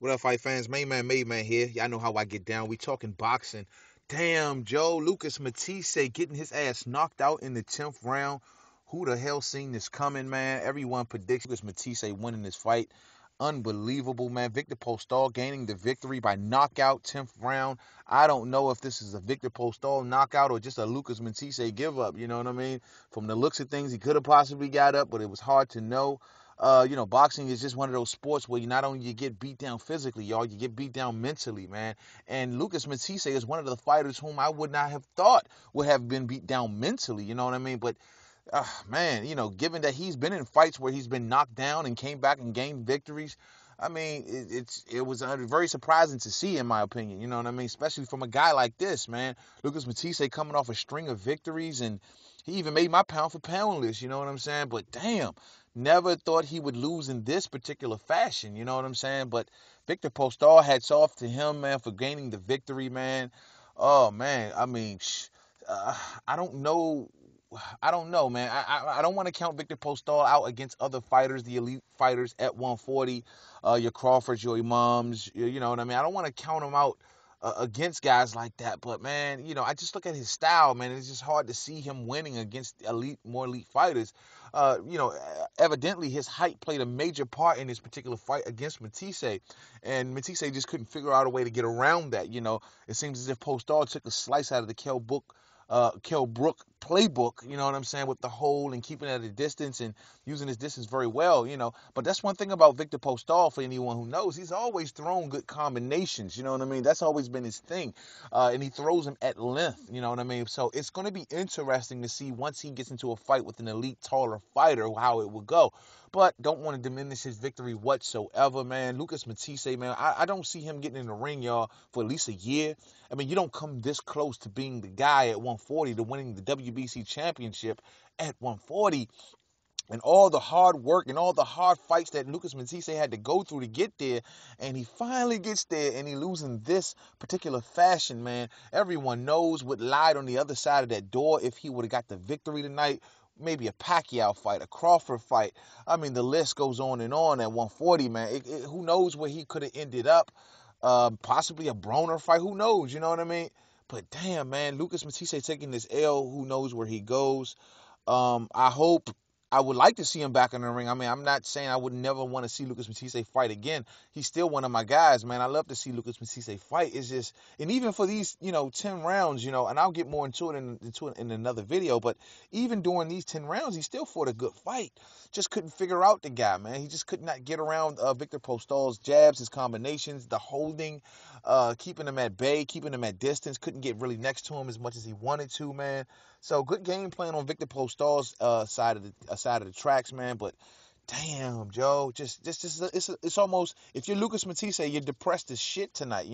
What up, fight fans? Main man, made man here. Y'all know how I get down. We talking boxing. Damn, Joe Lucas Mathysse getting his ass knocked out in the 10th round. Who the hell seen this coming, man? Everyone predicts Lucas Mathysse winning this fight. Unbelievable, man. Victor Postol gaining the victory by knockout 10th round. I don't know if this is a Victor Postol knockout or just a Lucas Mathysse give up. You know what I mean? From the looks of things, he could have possibly got up, but it was hard to know. Boxing is just one of those sports where you not only you get beat down physically, y'all, you get beat down mentally, man. And Lucas Mathysse is one of the fighters whom I would not have thought would have been beat down mentally. You know what I mean? But man, given that he's been in fights where he's been knocked down and came back and gained victories, I mean, it was very surprising to see, in my opinion. You know what I mean? Especially from a guy like this, man. Lucas Mathysse coming off a string of victories, and he even made my pound for pound list. You know what I'm saying? But damn, never thought he would lose in this particular fashion. You know what I'm saying? But Victor Postol, hats off to him, man, for gaining the victory, man. Oh man, I mean, uh, I don't know. I don't know, man. I don't want to count Victor Postol out against other fighters, the elite fighters at 140, your Crawfords, your Imams, you know what I mean? I don't want to count him out against guys like that. But, man, I just look at his style, man. It's just hard to see him winning against more elite fighters. Evidently his height played a major part in this particular fight against Mathysse. And Mathysse just couldn't figure out a way to get around that. It seems as if Postol took a slice out of the Kell Brook playbook, you know what I'm saying, with the hold and keeping at a distance and using his distance very well. But that's one thing about Victor Postol, for anyone who knows, he's always thrown good combinations, you know what I mean? That's always been his thing. And he throws them at length, you know what I mean? So it's going to be interesting to see once he gets into a fight with an elite, taller fighter, how it will go. But don't want to diminish his victory whatsoever, man. Lucas Mathysse, man, I don't see him getting in the ring, y'all, for at least a year. I mean, you don't come this close to being the guy at 140 to winning the WBC championship at 140, and all the hard work and all the hard fights that Lucas Mathysse had to go through to get there, and he finally gets there and he loses in this particular fashion, man. Everyone knows what lied on the other side of that door if he would have got the victory tonight. Maybe a Pacquiao fight, a Crawford fight. I mean, the list goes on and on at 140, man. Who knows where he could have ended up? Possibly a Broner fight. Who knows? You know what I mean? But damn, man, Lucas Mathysse taking this L. Who knows where he goes? I would like to see him back in the ring. I mean, I'm not saying I would never want to see Lucas Mathysse fight again. He's still one of my guys, man. I love to see Lucas Mathysse fight. It's just, and even for these, 10 rounds, and I'll get more into it in another video, but even during these 10 rounds, he still fought a good fight. Just couldn't figure out the guy, man. He just could not get around Victor Postol's jabs, his combinations, the holding, keeping him at bay, keeping him at distance. Couldn't get really next to him as much as he wanted to, man. So good game plan on Victor Postol's side of the tracks, man. But damn, Joe, it's almost, if you're Lucas Mathysse, you're depressed as shit tonight.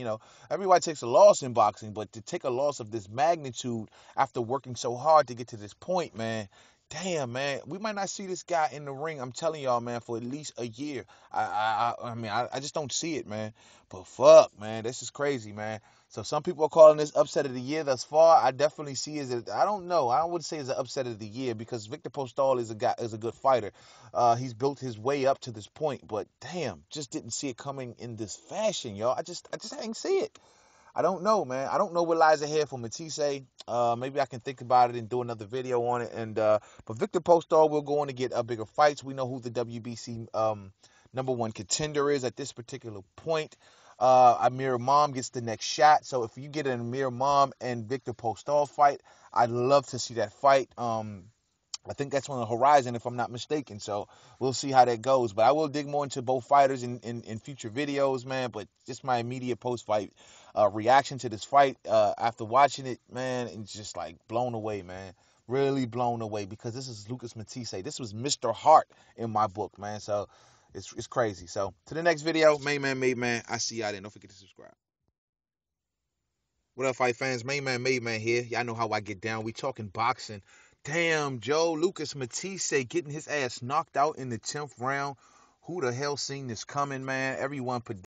Everybody takes a loss in boxing, but to take a loss of this magnitude after working so hard to get to this point, man. Damn, man, we might not see this guy in the ring. I'm telling y'all, man, for at least a year. I just don't see it, man. But fuck, man, this is crazy, man. So some people are calling this upset of the year thus far. I definitely see it. I don't know. I wouldn't say it's an upset of the year because Victor Postol is a good fighter. He's built his way up to this point, but damn, just didn't see it coming in this fashion, y'all. I just didn't see it. I don't know, man. I don't know what lies ahead for Mathysse. Maybe I can think about it and do another video on it. But Victor Postol will go on to get bigger fights. We know who the WBC #1 contender is at this particular point. Amir Imam gets the next shot. So if you get an Amir Imam and Victor Postol fight, I'd love to see that fight. I think that's on the horizon, if I'm not mistaken. So we'll see how that goes. But I will dig more into both fighters in future videos, man. But just my immediate post-fight reaction to this fight after watching it, man, and just like blown away, man. Really blown away because this is Lucas Mathysse. This was Mr. Hart in my book, man. So it's crazy. So to the next video, main man, made man. I see y'all then. Don't forget to subscribe. What up, fight fans? Main man, made man here. Y'all know how I get down. We talking boxing. Damn, Joe Lucas Mathysse getting his ass knocked out in the 10th round. Who the hell seen this coming, man? Everyone predicted